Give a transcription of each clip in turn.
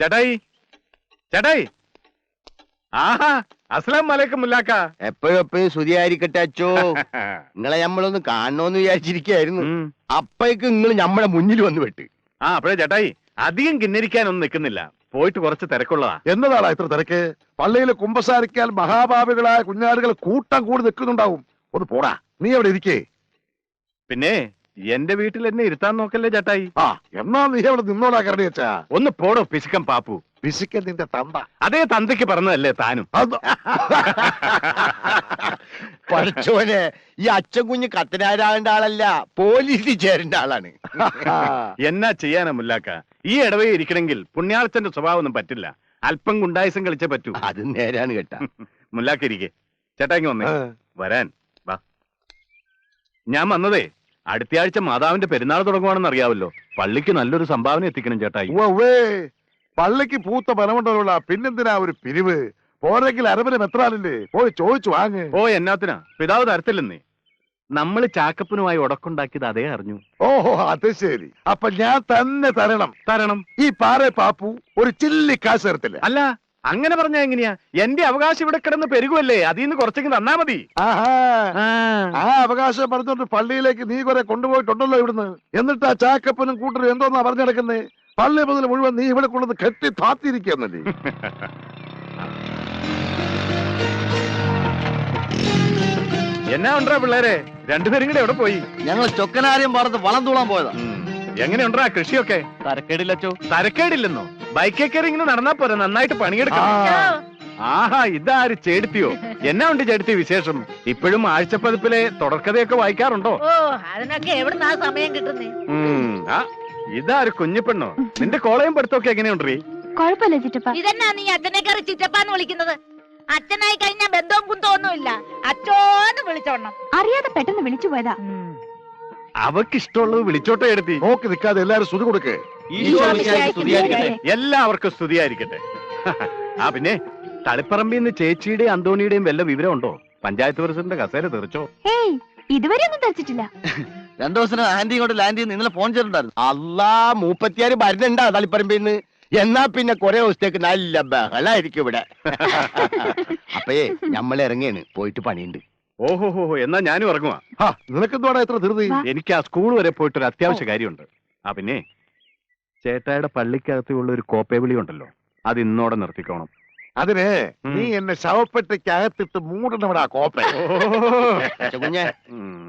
ചേട്ടായി ചേട്ടായി. ആഹാ, അസ്സലാം വലൈക്കും മുല്ലാക്ക. എപ്പോഴും സ്തുതിയായിരിക്കട്ടെ അച്ചോ. നിങ്ങളെ നമ്മളൊന്ന് കാണണോന്ന് വിചാരിച്ചിരിക്കായിരുന്നു. അപ്പഴേക്ക് നിങ്ങൾ നമ്മളെ മുന്നിൽ വന്ന് വെട്ട്. അപ്പോഴേ ചേട്ടായി അധികം കിന്നരിക്കാനൊന്നും നിൽക്കുന്നില്ല, പോയിട്ട് കുറച്ച് തിരക്കുള്ളതാ. എന്നതാടാ ഇത്ര തിരക്ക്? പള്ളിയിൽ കുമ്പസാരിക്കാൻ മഹാഭാവികളായ കുഞ്ഞാടുകൾ കൂട്ടം കൂടി നിൽക്കുന്നുണ്ടാവും. ഒന്ന് പോടാ, നീ അവിടെ ഇരിക്കേ. പിന്നെ എന്റെ വീട്ടിൽ എന്നെ ഇരുത്താൻ നോക്കല്ലേ ചേട്ടായി. എന്നാ നീ അവിടെ നിന്നോടാ കരടി വെച്ചാ. ഒന്ന് പോടോ പിശുക്കൻ പാപ്പു. പിശുക്കൻ നിന്റെ തന്ത. അതേ തന്തയ്ക്ക് പറഞ്ഞതല്ലേ താനും. പഠിച്ചോനെ, ഈ അച്ഛൻ കുഞ്ഞ് കത്തനാരാകേണ്ട ആളല്ല, പോലീസിൽ ചേരേണ്ട ആളാണ്. എന്നാ ചെയ്യാനാ മുല്ലാക്ക, ഈ ഇടവേ ഇരിക്കണമെങ്കിൽ പുണ്യാളച്ചന്റെ സ്വഭാവം ഒന്നും പറ്റില്ല. അല്പം ഗുണ്ടായുസം കളിച്ചേ പറ്റൂ. അത് നേരാണ് കേട്ടാ. മുല്ലാക്ക ഇരിക്കെ. ചേട്ടായി വന്നേ. വരാൻ വാ. ഞാൻ വന്നതേ അടുത്തയാഴ്ച മാതാവിന്റെ പെരുന്നാൾ തുടങ്ങുവാണെന്ന് അറിയാവല്ലോ. പള്ളിക്ക് നല്ലൊരു സംഭാവന എത്തിക്കണം ചേട്ടായി. പള്ളിക്ക് പൂത്ത ബലമുണ്ടല്ലോള, പിന്നെന്തിനാ ഒരു പിരിവ്? പോരെങ്കിൽ അരവന് മെത്രാനില്ലേ, പോയി ചോദിച്ചു വാങ്ങ്. എന്നാത്തിനാ? പിതാവ് തരത്തില്ലെന്നേ. നമ്മള് ചാക്കപ്പനുമായി ഉടക്കുണ്ടാക്കിയത് അതേ അറിഞ്ഞു. ഓഹോ, അത് ശരി. അപ്പൊ ഞാൻ തന്നെ തരണം. ഈ പാറേ പാപ്പു ഒരു ചില്ലി കാശ് തരത്തില്ല. അല്ല, അങ്ങനെ പറഞ്ഞാ എങ്ങനെയാ? എന്റെ അവകാശം ഇവിടെ കിടന്ന് പെരുകുമല്ലേ, അതിന്ന് കുറച്ചെങ്കിലും തന്നാ മതി. ആ അവകാശം പറഞ്ഞോണ്ട് പള്ളിയിലേക്ക് നീ കുറെ കൊണ്ടുപോയിട്ടുണ്ടല്ലോ ഇവിടുന്ന്. എന്നിട്ട് ആ ചാക്കപ്പനും കൂട്ടരും എന്തോന്നാ പറഞ്ഞെടുക്കുന്നേ? പള്ളി മുതൽ മുഴുവൻ നീ ഇവിടെ കൊണ്ടത് കെട്ടി താത്തിരിക്കുന്നല്ലേ. എന്നാ ഉണ്ടാ പിള്ളേരെ, രണ്ടുപേരും കൂടെ എവിടെ പോയി? ഞങ്ങൾ ചൊക്കനാര്യം പറഞ്ഞ് വളം തൂളാൻ പോയതാ. എങ്ങനെയുണ്ടാ കൃഷിയൊക്കെ? തരക്കേടില്ലച്ചോ. തരക്കേടില്ലെന്നോ? ബൈക്കേ കയറി ഇങ്ങനെ നടന്നാ പോരെ, നന്നായിട്ട് പണിയെടുക്കാം. ആഹാ, ഇതാര് ചേടുത്തിയോ? എന്നാ ഉണ്ട് ചേടുത്തി വിശേഷം? ഇപ്പോഴും ആഴ്ചപ്പതിപ്പിലെ തുടർക്കഥയൊക്കെ വായിക്കാറുണ്ടോ? അതിനൊക്കെ എവിടുന്നാ സമയം കിട്ടുന്നേ? ഇതാര് കുഞ്ഞിപ്പെണ്ണോ? നിന്റെ കോളേജും പഠിത്തമൊക്കെ എങ്ങനെയുണ്ടീ? കുഴപ്പമില്ല ചിറ്റപ്പ. ഇതെന്നാ നീ അച്ഛനെ കയറി ചിറ്റപ്പാന്ന് വിളിക്കുന്നത്? അച്ഛനായി കഴിഞ്ഞാൽ ബന്ധവും കുന്തവും ഒന്നുമില്ല, അച്ഛോന്ന് വിളിച്ചോണം. അറിയാതെ പെട്ടെന്ന് വിളിച്ചു പോയതാ. അവക്ക് ഇഷ്ടമുള്ളത് വിളിച്ചോട്ടെ എടുത്തി. നോക്കി നിൽക്കാതെ എല്ലാരും സ്തുതി കൊടുക്കേ. എല്ലാവർക്കും സ്തുതിയായിരിക്കട്ടെ. പിന്നെ തളിപ്പറമ്പിൽ നിന്ന് ചേച്ചിയുടെയും അന്തോണിയുടെയും വല്ല വിവരം ഉണ്ടോ? പഞ്ചായത്ത് പ്രസിഡന്റ് കസേര തെറിച്ചോ? ഏയ്, ഇതുവരെ ഒന്നും തെറിച്ചിട്ടില്ല. 2 ദിവസം ആന്റി കൊണ്ട് ലാൻഡ് ചെയ്ത് ഇന്നലെ ഫോൺ ചെയ്തിട്ടുണ്ടായിരുന്നു. അല്ലാ, 36 മരുന്നുണ്ടാ തളിപ്പറമ്പിൽ നിന്ന്. എന്നാ പിന്നെ കുറെ ദിവസത്തേക്ക് നല്ല ബഹളായിരിക്കും ഇവിടെ. അപ്പയേ നമ്മൾ ഇറങ്ങിയാണ്, പോയിട്ട് പണിയുണ്ട്. ഓഹോ, എന്നാ ഞാനും ഇറങ്ങുവാ. നിനക്കെന്തോടാ എത്ര ധൃതി? എനിക്ക് ആ സ്കൂൾ വരെ പോയിട്ടൊരു അത്യാവശ്യ കാര്യമുണ്ട്. പിന്നെ ചേട്ടായുടെ പള്ളിക്കകത്തുള്ള ഒരു കോപ്പേവിളി ഉണ്ടല്ലോ, അത് ഇന്നോടെ നിർത്തിക്കോണം. അതിന് നീ എന്നെ ശവപ്പെട്ടിക്കകത്തിട്ട് മൂടണവിടാ കോപ്പ. കുഞ്ഞെ,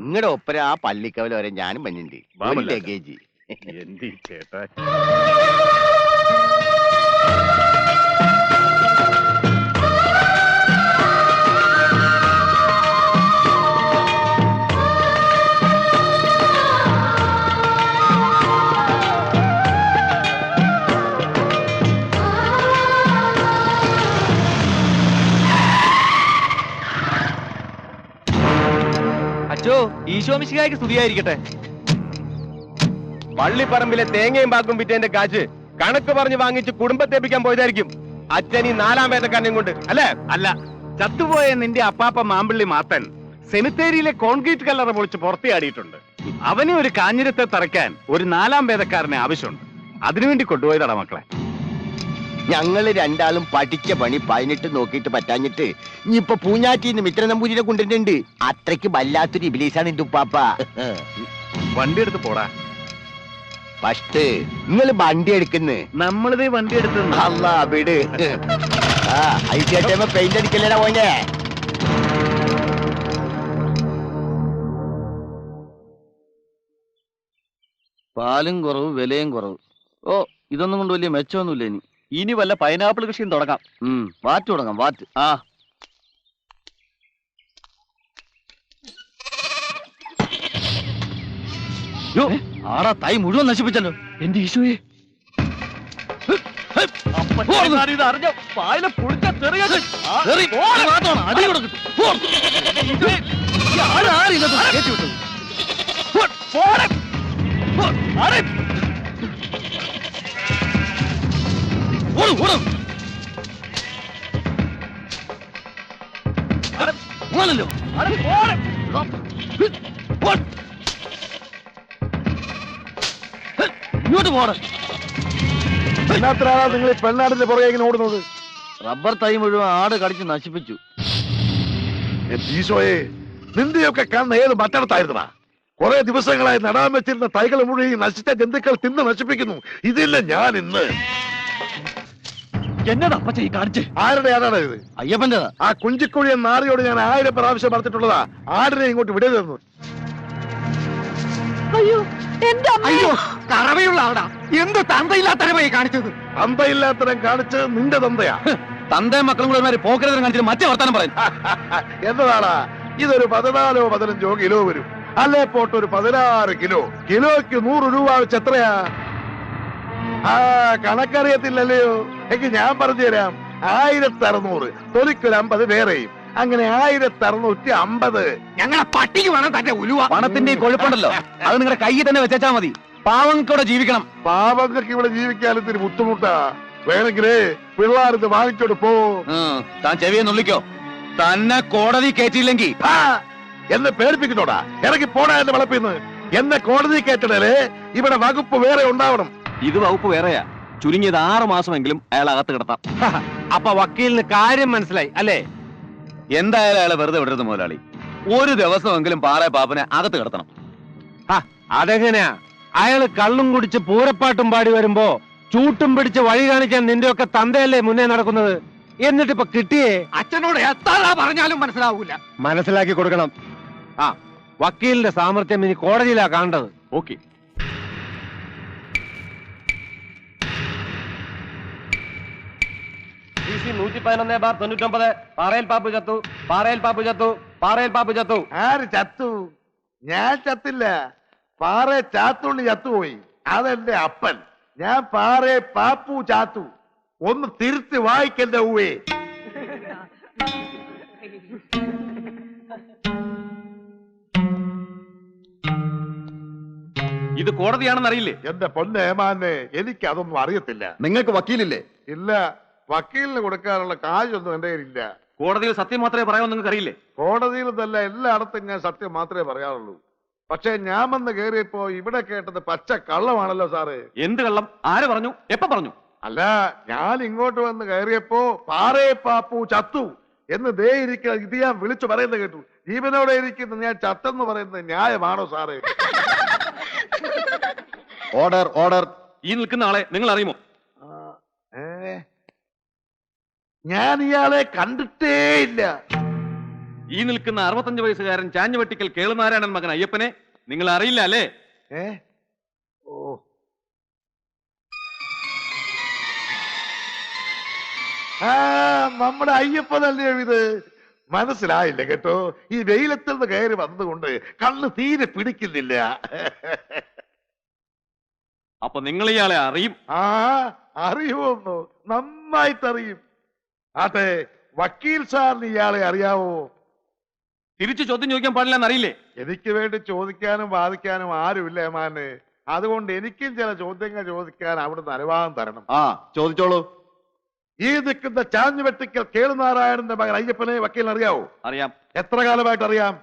നിങ്ങളുടെ ഒപ്പര ആ പള്ളിക്കവല വരെ ഞാനും പഞ്ഞിണ്ട് ലഗേജ്. എന്തി ചേട്ടാ. അച്ചോ, ഈശോമിശിഹായ്ക്ക് സ്തുതിയായിരിക്കട്ടെ. പള്ളിപ്പറമ്പിലെ തേങ്ങയും പാക്കും വിറ്റേന്റെ കാശ് കണക്ക് പറഞ്ഞ് വാങ്ങിച്ച് കുടുംബത്തേപ്പിക്കാൻ പോയതായിരിക്കും അച്ഛൻ ഈ 4ാം വേദക്കാരനെയും കൊണ്ട്. അല്ലേ? അല്ല, ചത്തുപോയ നിന്റെ അപ്പാപ്പ മാമ്പിള്ളി മാത്തൻ സെമിത്തേരിയിലെ കോൺക്രീറ്റ് കല്ലറ പൊളിച്ച് പുറത്തിയാടിയിട്ടുണ്ട്. അവനെ ഒരു കാഞ്ഞിരത്തെ തറയ്ക്കാൻ ഒരു 4ാം വേദക്കാരനെ ആവശ്യമുണ്ട്. അതിനുവേണ്ടി കൊണ്ടുപോയതാടാ മക്കളെ. ഞങ്ങള് രണ്ടാളും പഠിച്ച പണി 18 നോക്കിയിട്ട് പറ്റാഞ്ഞിട്ട് ഇനിയിപ്പൊ പൂഞ്ഞാറ്റിന്ന് മിത്ര നമ്പൂരിനെ കൊണ്ടിട്ടുണ്ട്. അത്രയ്ക്ക് വല്ലാത്തൊരു ഇബിലീസാണ് എന്റെ ഉപ്പാപ്പ. വണ്ടി എടുത്ത് പോടാ. ഫസ്റ്റ് നിങ്ങള് വണ്ടി എടുക്കുന്നു, നമ്മളിതേ വണ്ടി എടുത്തു. അല്ലാ വിട്. പെയിന്റ് അടിക്കല്ലേടാ പോനെ. പാലും കുറവ്, വിലയും കുറവ്. ഇതൊന്നും കൊണ്ട് വലിയ മെച്ചമൊന്നുമില്ല. ഇനി വല്ല പൈനാപ്പിൾ കൃഷിയും തുടങ്ങാം. വാറ്റ് തുടങ്ങാം, വാറ്റ്. ആടാ, തൈ മുഴുവൻ നശിപ്പിച്ചല്ലോ. എന്റെ ഈശോയെ, ഇങ്ങോട്ട് പോട. എന്നാത്തിനാണ് നിങ്ങൾ ഈ പെണ്ണാടിന്റെ പുറകെ ഇങ്ങനെ ഓടുന്നത്? റബ്ബർ തൈ മുഴുവൻ ആട് കടിച്ച് നശിപ്പിച്ചു. എന്റെ ഈശോയെ, നിന്റെയൊക്കെ കണ്ണ് ഏത് മറ്റടത്തായിരുന്നാ? കുറെ ദിവസങ്ങളായി നടാൻ വെച്ചിരുന്ന തൈകൾ മുഴുവൻ നശിച്ച ജന്തുക്കൾ തിന്ന് നശിപ്പിക്കുന്നു. ഇതില്ല ഞാൻ ഇന്ന്. എന്നതാ അപ്പച്ച ഈ കാണിച്ച്? ആരുടെ ആടാണ് ഇത്? അയ്യപ്പന്റെതാ. ആ കുഞ്ചിക്കുഴിയൻ നാറിയോട് ഞാൻ 1000 പ്രാവശ്യം പറഞ്ഞിട്ടുള്ളതാ, ആടിനെ ഇങ്ങോട്ട് വിടരുതെന്ന്. അയ്യോ എന്റെ അമ്മ. അയ്യോ, കറവയുള്ള ആടാ. എന്ത് തന്തയില്ലാത്തരമായി കാണിച്ചത്? തന്തയില്ലാത്തരം കാണിച്ച് നിന്റെ തന്തയാ. തന്തയും മക്കളും കൂടെ പോക്കരതരം കാണിച്ചിട്ട് മറ്റേ വർത്താനം പറയും. എന്നതാടാ ഇതൊരു 14 15 കിലോ വരും. അല്ലേ പോട്ട് ഒരു 16 കിലോ. കിലോയ്ക്ക് 100 രൂപ വെച്ച് എത്രയാ? ആ കണക്കറിയത്തില്ലല്ലയോ? എങ്കിൽ ഞാൻ പറഞ്ഞു തരാം. 1600, തൊലിക്കൊരു 50 വേറെയും, അങ്ങനെ 1650. ഞങ്ങളെ പട്ടിക്ക് വേണം തന്റെ ഉലുവ. പണത്തിന്റെ ഈ കൊഴുപ്പുണ്ടല്ലോ, അത് നിങ്ങളുടെ കയ്യിൽ തന്നെ വെച്ചാ മതി. പാവങ്ങൾക്കൂടെ ജീവിക്കണം. പാവങ്ങൾക്ക് ഇവിടെ ജീവിക്കാൻ ഇത്തിരി ബുദ്ധിമുട്ടാ. വേണമെങ്കിലേ പിള്ളേർന്ന് വാങ്ങിച്ചോട്ട് പോ. താൻ ചെവിയെ നുള്ളിക്കോ. തന്നെ കോടതി കയറ്റിയില്ലെങ്കിൽ ആ, എന്നെ പേടിപ്പിക്കുന്നോടാ. ഇറങ്ങി പോടാ എന്റെ വളപ്പിന്ന്. എന്നെ കോടതി കയറ്റണേ ഇവിടെ വകുപ്പ് വേറെ ഉണ്ടാവണം. ഇത് വകുപ്പ് വേറെയാ. ചുരുങ്ങിയത് 6 മാസമെങ്കിലും അയാൾ അകത്ത് കിടത്താം. അപ്പൊ വക്കീലിന് കാര്യം മനസ്സിലായി അല്ലേ? എന്തായാലും അയാളെ വെറുതെ വിടരുത് മുതലാളി. ഒരു ദിവസമെങ്കിലും പാറ പാപ്പനെ അകത്ത് കിടത്തണം. അതെങ്ങനെയാ? അയാള് കള്ളും കുടിച്ച് പൂരപ്പാട്ടും പാടി വരുമ്പോ ചൂട്ടും പിടിച്ച് വഴി കാണിക്കാൻ നിന്റെയൊക്കെ തന്തയല്ലേ മുന്നേ നടക്കുന്നത്? എന്നിട്ടിപ്പൊ കിട്ടിയേ? അച്ഛനോട് എത്ര പറഞ്ഞാലും മനസ്സിലാവൂല. മനസ്സിലാക്കി കൊടുക്കണം. ആ, വക്കീലിന്റെ സാമർത്ഥ്യം ഇനി കോടതിയിലാ കാണേണ്ടത്. ഓക്കെ. പാറയിൽ പാപ്പു ചത്തു, പാറയിൽ പാപ്പു ചത്തു, പാറയിൽ പാപ്പു ചത്തു. ആര് ചത്തു? ഞാൻ ചത്തില്ല. പാറ ചാത്തുള്ളി ചത്തുപോയി. അതെന്റെ അപ്പൻ. ഞാൻ പാറയെ പാപ്പു ചാത്തു. ഒന്ന് തിരുത്തി വായിക്കന്റെ ഊവേ. ഇത് കോടതിയാണെന്ന് അറിയില്ലേ? എന്റെ പൊന്നേമാനെ, എനിക്ക് അതൊന്നും അറിയത്തില്ല. നിങ്ങൾക്ക് വക്കീലില്ലേ? ഇല്ല, വക്കീലിന് കൊടുക്കാനുള്ള കാശൊന്നും എന്റെ കയ്യിലില്ല. കോടതിയിൽ സത്യം മാത്രമേ പറയാവൂ, നിങ്ങൾക്ക് അറിയില്ലേ? കോടതിയിൽ നിന്നല്ല, എല്ലായിടത്തും ഞാൻ സത്യം മാത്രമേ പറയാറുള്ളൂ. പക്ഷെ ഞാൻ വന്ന് കയറിയപ്പോ ഇവിടെ കേട്ടത് പച്ച കള്ളമാണല്ലോ സാറേ. എന്ത് കള്ളം? ആര് പറഞ്ഞു? എപ്പ പറഞ്ഞു? അല്ല, ഞാൻ ഇങ്ങോട്ട് വന്ന് കയറിയപ്പോ പാറേ പാപ്പു ചത്തു എന്ന് ദേ ഇരിക്കുന്ന ഇത് ഞാൻ വിളിച്ചു പറയുന്നത് കേട്ടു. ജീവനോടെ ഇരിക്കുന്ന ഞാൻ ചത്തെന്ന് പറയുന്നത് ന്യായമാണോ സാറേ? Order, order. ഈ നിൽക്കുന്ന ആളെ നിങ്ങൾ അറിയുമോ? ഞാൻ ഇയാളെ കണ്ടിട്ടേ ഇല്ല. ഈ നിൽക്കുന്ന 65 വയസ്സുകാരൻ ചാഞ്ഞുവെട്ടിക്കൽ കേളുനാരായണൻ മകൻ അയ്യപ്പനെ നിങ്ങൾ അറിയില്ല അല്ലേ? ഓ, ആ നമ്മുടെ അയ്യപ്പനല്ലേ ഇത്? മനസ്സിലായില്ല കേട്ടോ. ഈ വെയിലത്തിൽ നിന്ന് കയറി വന്നതുകൊണ്ട് കണ്ണ് തീരെ പിടിക്കുന്നില്ല. അപ്പൊ നിങ്ങൾ ഇയാളെ അറിയും? ആ, അറിയുമോന്നോ? നന്നായിട്ടറിയും. അതെ, വക്കീൽ സാറിന് ഇയാളെ അറിയാവോ? തിരിച്ചു ചോദ്യം ചോദിക്കാൻ പാടില്ലെന്ന് അറിയില്ലേ? എനിക്ക് വേണ്ടി ചോദിക്കാനും വാദിക്കാനും ആരുമില്ല ഏമാനെ. അതുകൊണ്ട് എനിക്കും ചില ചോദ്യങ്ങൾ ചോദിക്കാൻ അവിടുന്ന് അനുവാദം തരണം. ആ, ചോദിച്ചോളൂ. ഈ നിൽക്കുന്ന ചാഞ്ഞുവെട്ടിക്കൽ കേളുനാരായണന്റെ മകൻ അയ്യപ്പനെ വക്കീലിന് അറിയാവോ? അറിയാം. എത്ര കാലമായിട്ട് അറിയാം?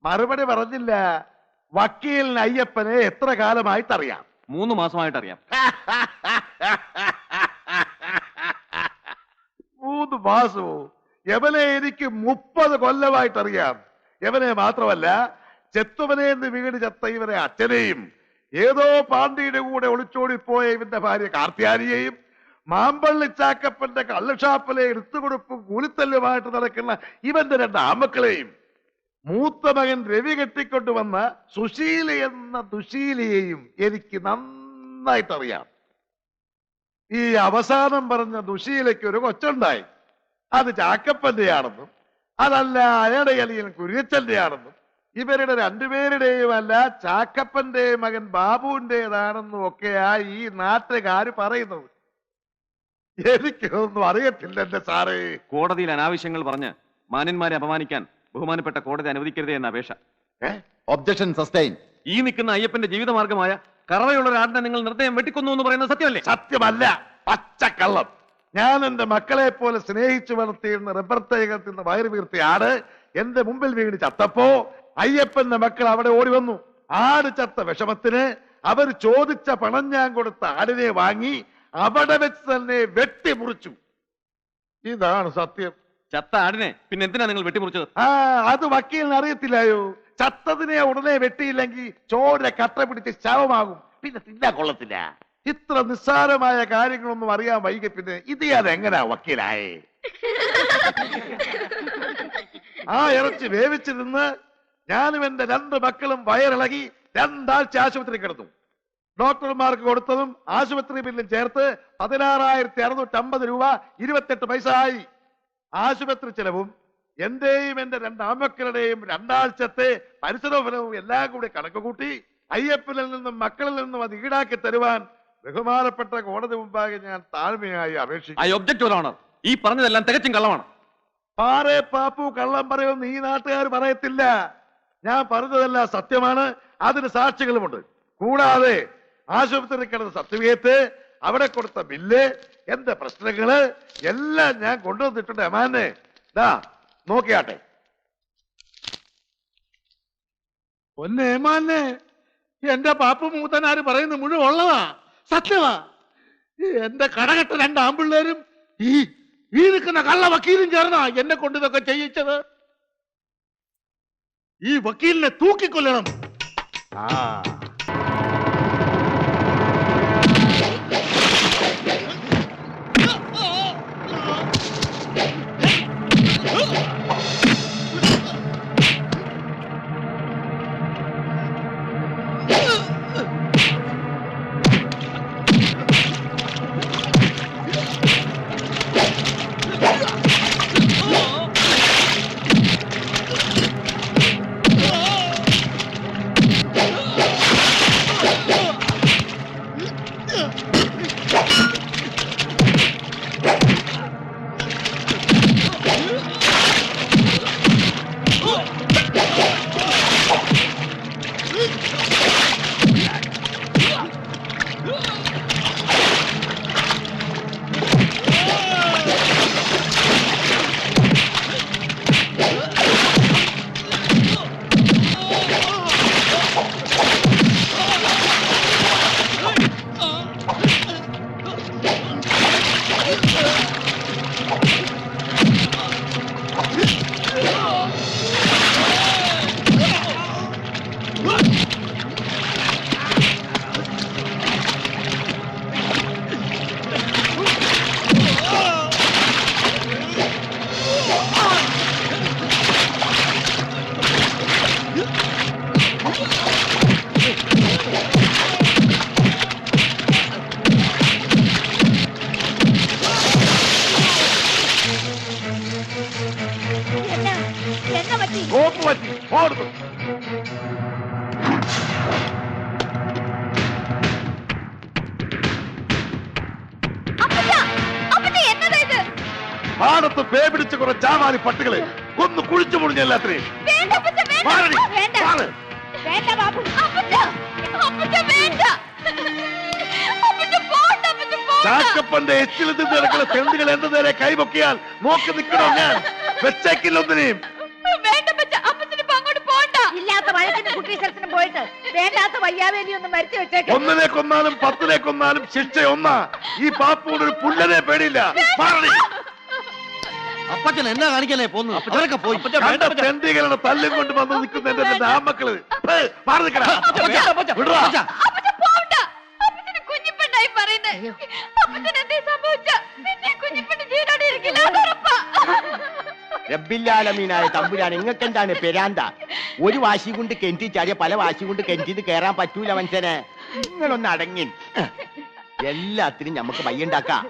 മറുപടി പറഞ്ഞില്ല. വക്കീലിന് അയ്യപ്പനെ എത്ര കാലമായിട്ട് അറിയാം? 3 മാസമായിട്ട് അറിയാം. 3 മാസമോ? യവനെ എനിക്ക് 30 കൊല്ലമായിട്ട് അറിയാം. യവനെ മാത്രമല്ല, ചെത്തുവനെന്ന് വീട് ചത്ത ഇവരെ അച്ഛനെയും, ഏതോ പാണ്ഡിയുടെ കൂടെ ഒളിച്ചോടിപ്പോയ ഇവന്റെ ഭാര്യ കാർത്തിയാനിയെയും, മാമ്പള്ളി ചാക്കപ്പന്റെ കള്ളുഷാപ്പിലെ എടുത്തുകൊടുപ്പും കൂലിത്തല്ലുമായിട്ട് നടക്കുന്ന ഇവന്റെ 2 ആമക്കളെയും, മൂത്ത മകൻ രവി കെട്ടിക്കൊണ്ടുവന്ന സുശീല എന്ന ദുശീലയെയും എനിക്ക് നന്നായിട്ടറിയാം. ഈ അവസാനം പറഞ്ഞ ദുശീലയ്ക്ക് ഒരു കൊച്ചുണ്ടായി. അത് ചാക്കപ്പന്റെയാണെന്നും അതല്ല അയാളുടെ അലിയൻ കുര്യച്ചന്റെയാണെന്നും ഇവരുടെ 2 പേരുടെയും അല്ല ചാക്കപ്പന്റെ മകൻ ബാബുവിന്റേതാണെന്നും ഒക്കെയാ ഈ നാട്ടുകാര് പറയുന്നത്. എനിക്കൊന്നും അറിയത്തില്ല എന്റെ സാറേ. കോടതിയിൽ അനാവശ്യങ്ങൾ പറഞ്ഞ് മാന്യന്മാരെ അപമാനിക്കാൻ ബഹുമാനപ്പെട്ട കോടതി അനുവദിക്കരുതേ എന്ന അപേക്ഷ. Objection sustain. ഈ നിൽക്കുന്ന അയ്യപ്പന്റെ ജീവിതമാർഗമായ കറവയുള്ള ഒരാടിനെ നിങ്ങൾ നിർദ്ദയം വെട്ടിക്കൊന്നു എന്ന് പറയുന്നത് സത്യമല്ലേ? സത്യമല്ല, പച്ചക്കള്ളം. ഞാൻ എന്റെ മക്കളെ പോലെ സ്നേഹിച്ചു വളർത്തിയിരുന്ന റബ്ബർ തൈകത്തിൽ നിന്ന് വയറ് വീർത്തിയ ആട് എന്റെ മുമ്പിൽ വീണ് ചത്തപ്പോ അയ്യപ്പന്റെ മക്കൾ അവിടെ ഓടി വന്നു. ആട് ചത്ത വിഷമത്തിന് അവർ ചോദിച്ച പണം ഞാൻ കൊടുത്ത ആടിനെ വാങ്ങി അവിടെ വെച്ച് തന്നെ വെട്ടിമുറിച്ചു. ഇതാണ് സത്യം. ചത്ത ആടിനെ പിന്നെ എന്തിനാ നിങ്ങൾ വെട്ടിമുറിച്ചത്? ആ, അത് വക്കീലിന് അറിയത്തില്ലായോ? ചത്തതിനെ ഉടനെ വെട്ടിയില്ലെങ്കിൽ ചോര കട്ട പിടിച്ച് ശവമാകും, പിന്നെ തിന്നാൻ കൊള്ളത്തില്ല. ഇത്ര നിസ്സാരമായ കാര്യങ്ങളൊന്നും അറിയാൻ വൈകി പിന്നെ ഇത് ഞാൻ എങ്ങനാ വക്കീലായേ? ആ ഇറച്ചി വേവിച്ചു നിന്ന് ഞാനും എന്റെ 2 മക്കളും വയറിളകി 2 ആഴ്ച ആശുപത്രി കിടന്നു. ഡോക്ടർമാർക്ക് കൊടുത്തതും ആശുപത്രി ബില്ലും ചേർത്ത് 16,650 രൂപ 28 പൈസ ആയി. ആശുപത്രി ചെലവും എന്റെയും എന്റെ 2 ആൺമക്കളുടെയും 2 ആഴ്ചത്തെ പരിസരഫലവും എല്ലാം കൂടി കണക്ക് കൂട്ടി അയ്യപ്പനിൽ നിന്നും മക്കളിൽ നിന്നും അത് ഈടാക്കി തരുവാൻ ബഹുമാനപ്പെട്ട കോടതി മുമ്പാകെ ഞാൻ താഴ്മയായി അപേക്ഷിച്ചു. I object your honour. ഈ പറഞ്ഞതെല്ലാം തികച്ചും കള്ളമാണ്. പാറേ പാപ്പു കള്ളം പറയുമെന്ന് ഈ നാട്ടുകാർ പറയത്തില്ല. ഞാൻ പറഞ്ഞതെല്ലാം സത്യമാണ്, അതിന് സാക്ഷികളുമുണ്ട്. കൂടാതെ ആശുപത്രി കിടന്ന സർട്ടിഫിക്കറ്റ്, അവിടെ കൊടുത്ത ബില്ല്, എന്റെ പ്രശ്നങ്ങള് എല്ലാം ഞാൻ കൊണ്ടുവന്നിട്ടുണ്ട്. അമാനെ ദാ നോക്കിയാട്ടെ. ഒന്നേമാനെ, എന്റെ പാപ്പ മൂത്തനാര് പറയുന്ന മുഴുവൻ ഉള്ളതാ, സത്യമാ. എന്റെ കടകെട്ട 2 ആമ്പിള്ളേരും ഈ നിൽക്കുന്ന കള്ള വക്കീലും ചേർന്നാ എന്നെ കൊണ്ട് ഇതൊക്കെ ചെയ്യിച്ചത്. ഈ വക്കീലിനെ തൂക്കിക്കൊല്ലണം. ആ എന്നാ പറ്റി? കോപ്പ് പറ്റി ഓടുന്നു. എന്നതാ ഇത്? പാടത്ത് പേ പിടിച്ച് കുറെ ചാവാലി പട്ടികളെ ഒന്ന് കുഴിച്ചു മുടിഞ്ഞ എല്ലാത്തിനെയും. വേണ്ട അപ്പച്ച, വേണ്ട. മാറടി, വേണ്ട. മാറ്. വേണ്ട ബാബു. അപ്പച്ച, അപ്പച്ച വേണ്ട. അപ്പച്ച പോണ്ട, അപ്പച്ച പോണ്ട. ചാക്കപ്പന്റെ എച്ചിൽ നിന്ന് കിടക്കുന്ന തെണ്ടുകൾ എന്റെ നേരെ കൈപൊക്കിയാൽ നോക്കി നിൽക്കണോ ഞാൻ? വെച്ചേക്കില്ല ഒന്നിനെയും. വേണ്ട അപ്പച്ച, അപ്പച്ചന് ഇപ്പൊ അങ്ങോട്ട് പോണ്ട. ഇല്ലാത്ത വഴക്കിനും കുട്ടി സ്ഥലത്തിനും പോയിട്ട് വേണ്ടാത്ത വയ്യാവേലി ഒന്നും മരിച്ചു വെച്ചേക്കാം. 1 കൊന്നാലും 10 കൊന്നാലും ശിക്ഷ ഒന്നാ. ഈ പാപ്പോട് ഒരു പുല്ലനെ പേടിയില്ല. മാറടി. അപ്പച്ചൻ എന്നാ കാണിക്കാനേ പോന്നു? അവരൊക്കെ പോയി. കണ്ട തെണ്ടികളുടെ തല്ലും കൊണ്ട് വന്ന് നിൽക്കുന്ന എന്റെ ആമക്കള് മാറി നിൽക്കണ. വിടുവാ. അപ്പച്ച പോണ്ട. അപ്പച്ചന് കുഞ്ഞിപ്പെണ്ണായി പറയുന്നേ. അപ്പച്ചന് എന്തേ സംഭവിച്ച പിന്നെ കുഞ്ഞിപ്പെണ്ണ് ജീവനോടെ ഇരിക്കില്ല, അതുറപ്പാ. റബ്ബില്ലാലമീനായ തമ്പുരാൻ, നിങ്ങൾക്ക് എന്താണ് പെരാന്ത? ഒരു വാശി കൊണ്ട് കെന്റി ചാടിയ പല വാശി കൊണ്ട് കെന്റിന്ന് കയറാൻ പറ്റൂല മനുഷ്യനെ. നിങ്ങളൊന്ന് അടങ്ങി. എല്ലാത്തിനും നമുക്ക് വയ്യുണ്ടാക്കാം.